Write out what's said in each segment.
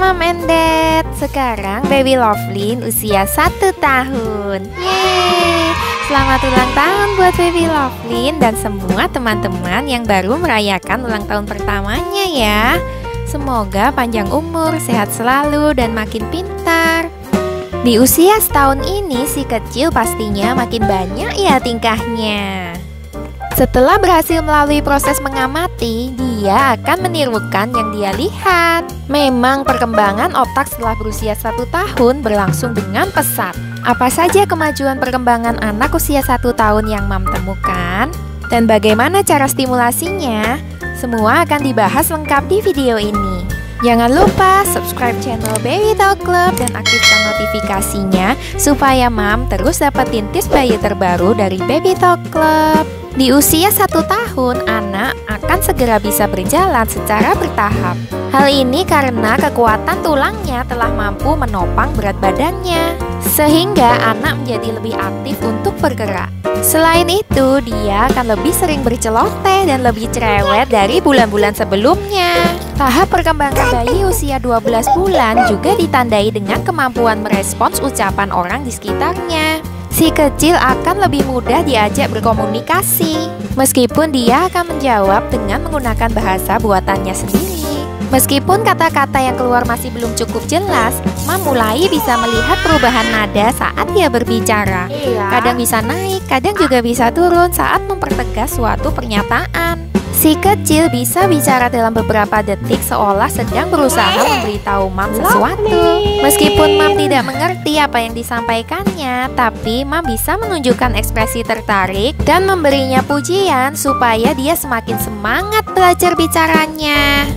Mom and Dad. Sekarang baby Lovelyn usia 1 tahun. Yeay! Selamat ulang tahun buat baby Lovelyn dan semua teman-teman yang baru merayakan ulang tahun pertamanya ya. Semoga panjang umur, sehat selalu, dan makin pintar. Di usia setahun ini si kecil pastinya makin banyak ya tingkahnya. Setelah berhasil melalui proses mengamati, dia akan menirukan yang dia lihat. Memang perkembangan otak setelah berusia 1 tahun berlangsung dengan pesat. Apa saja kemajuan perkembangan anak usia 1 tahun yang Mam temukan? Dan bagaimana cara stimulasinya? Semua akan dibahas lengkap di video ini. Jangan lupa subscribe channel Baby Talk Club dan aktifkan notifikasinya supaya Mam terus dapetin tips bayi terbaru dari Baby Talk Club. Di usia 1 tahun, anak akan segera bisa berjalan secara bertahap. Hal ini karena kekuatan tulangnya telah mampu menopang berat badannya, sehingga anak menjadi lebih aktif untuk bergerak. Selain itu, dia akan lebih sering berceloteh dan lebih cerewet dari bulan-bulan sebelumnya. Tahap perkembangan bayi usia 12 bulan juga ditandai dengan kemampuan merespons ucapan orang di sekitarnya. Si kecil akan lebih mudah diajak berkomunikasi, meskipun dia akan menjawab dengan menggunakan bahasa buatannya sendiri. Meskipun kata-kata yang keluar masih belum cukup jelas, Mam mulai bisa melihat perubahan nada saat dia berbicara. Kadang bisa naik, kadang juga bisa turun saat mempertegas suatu pernyataan. Si kecil bisa bicara dalam beberapa detik seolah sedang berusaha memberitahu Mam sesuatu. Meskipun Mam tidak mengerti apa yang disampaikannya, tapi Mam bisa menunjukkan ekspresi tertarik dan memberinya pujian supaya dia semakin semangat belajar bicaranya.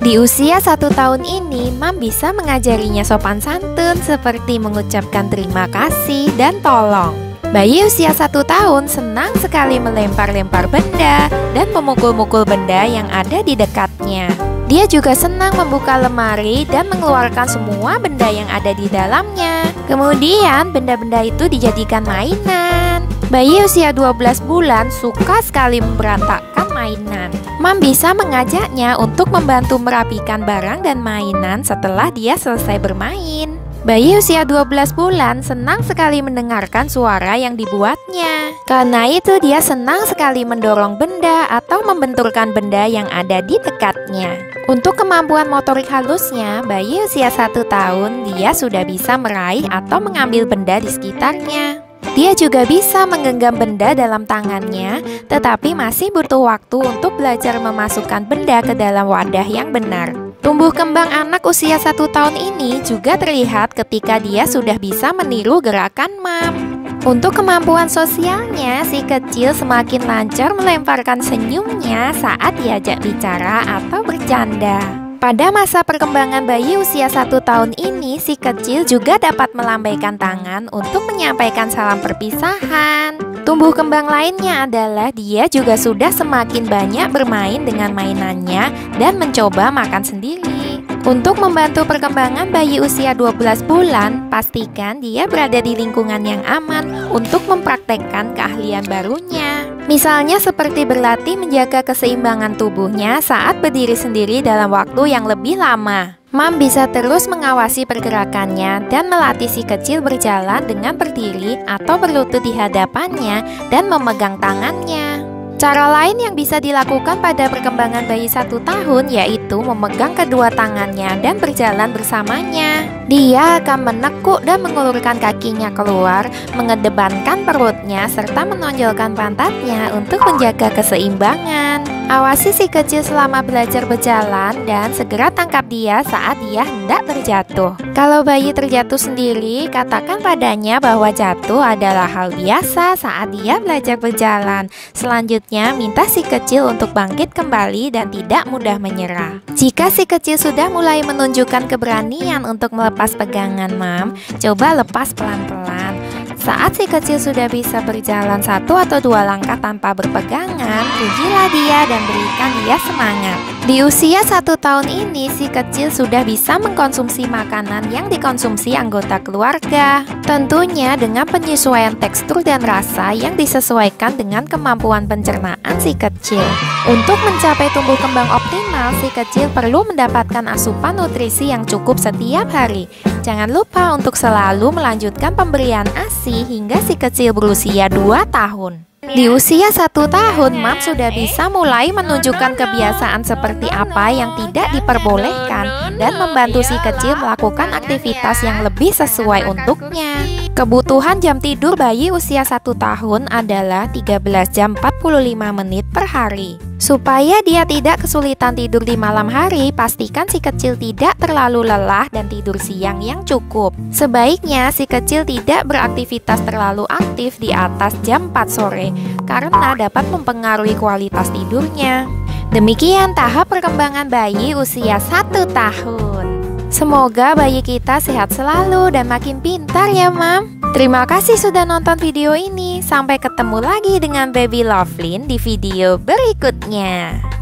Di usia 1 tahun ini, Mam bisa mengajarinya sopan santun seperti mengucapkan terima kasih dan tolong. Bayi usia 1 tahun senang sekali melempar-lempar benda dan memukul-mukul benda yang ada di dekatnya. Dia juga senang membuka lemari dan mengeluarkan semua benda yang ada di dalamnya. Kemudian benda-benda itu dijadikan mainan. Bayi usia 12 bulan suka sekali memberantakkan mainan. Mam bisa mengajaknya untuk membantu merapikan barang dan mainan setelah dia selesai bermain. Bayi usia 12 bulan senang sekali mendengarkan suara yang dibuatnya. Karena itu dia senang sekali mendorong benda atau membenturkan benda yang ada di dekatnya. Untuk kemampuan motorik halusnya, bayi usia 1 tahun dia sudah bisa meraih atau mengambil benda di sekitarnya. Dia juga bisa menggenggam benda dalam tangannya, tetapi masih butuh waktu untuk belajar memasukkan benda ke dalam wadah yang benar. Tumbuh kembang anak usia 1 tahun ini juga terlihat ketika dia sudah bisa meniru gerakan Mam. Untuk kemampuan sosialnya, si kecil semakin lancar melemparkan senyumnya saat diajak bicara atau bercanda. Pada masa perkembangan bayi usia 1 tahun ini, si kecil juga dapat melambaikan tangan untuk menyampaikan salam perpisahan. Tumbuh kembang lainnya adalah dia juga sudah semakin banyak bermain dengan mainannya dan mencoba makan sendiri. Untuk membantu perkembangan bayi usia 12 bulan, pastikan dia berada di lingkungan yang aman untuk mempraktekkan keahlian barunya. Misalnya seperti berlatih menjaga keseimbangan tubuhnya saat berdiri sendiri dalam waktu yang lebih lama. Mam bisa terus mengawasi pergerakannya dan melatih si kecil berjalan dengan berdiri atau berlutut di hadapannya dan memegang tangannya. Cara lain yang bisa dilakukan pada perkembangan bayi 1 tahun yaitu memegang kedua tangannya dan berjalan bersamanya. Dia akan menekuk dan mengulurkan kakinya keluar, mengedepankan perutnya serta menonjolkan pantatnya untuk menjaga keseimbangan. Awasi si kecil selama belajar berjalan dan segera tangkap dia saat dia hendak terjatuh. Kalau bayi terjatuh sendiri, katakan padanya bahwa jatuh adalah hal biasa saat dia belajar berjalan. Selanjutnya, minta si kecil untuk bangkit kembali dan tidak mudah menyerah. Jika si kecil sudah mulai menunjukkan keberanian untuk melepas pegangan Mam, coba lepas pelan-pelan. Saat si kecil sudah bisa berjalan 1 atau 2 langkah tanpa berpegangan, pujilah dia dan berikan dia semangat. Di usia 1 tahun ini, si kecil sudah bisa mengkonsumsi makanan yang dikonsumsi anggota keluarga. Tentunya dengan penyesuaian tekstur dan rasa yang disesuaikan dengan kemampuan pencernaan si kecil. Untuk mencapai tumbuh kembang optimal, si kecil perlu mendapatkan asupan nutrisi yang cukup setiap hari. Jangan lupa untuk selalu melanjutkan pemberian ASI hingga si kecil berusia 2 tahun. Di usia 1 tahun, Mam sudah bisa mulai menunjukkan kebiasaan seperti apa yang tidak diperbolehkan dan membantu si kecil melakukan aktivitas yang lebih sesuai untuknya. Kebutuhan jam tidur bayi usia 1 tahun adalah 13 jam 45 menit per hari. Supaya dia tidak kesulitan tidur di malam hari, pastikan si kecil tidak terlalu lelah dan tidur siang yang cukup. Sebaiknya si kecil tidak beraktivitas terlalu aktif di atas jam 4 sore karena dapat mempengaruhi kualitas tidurnya. Demikian tahap perkembangan bayi usia 1 tahun. Semoga bayi kita sehat selalu dan makin pintar ya, Mam. Terima kasih sudah nonton video ini. Sampai ketemu lagi dengan Baby Lovelyn di video berikutnya.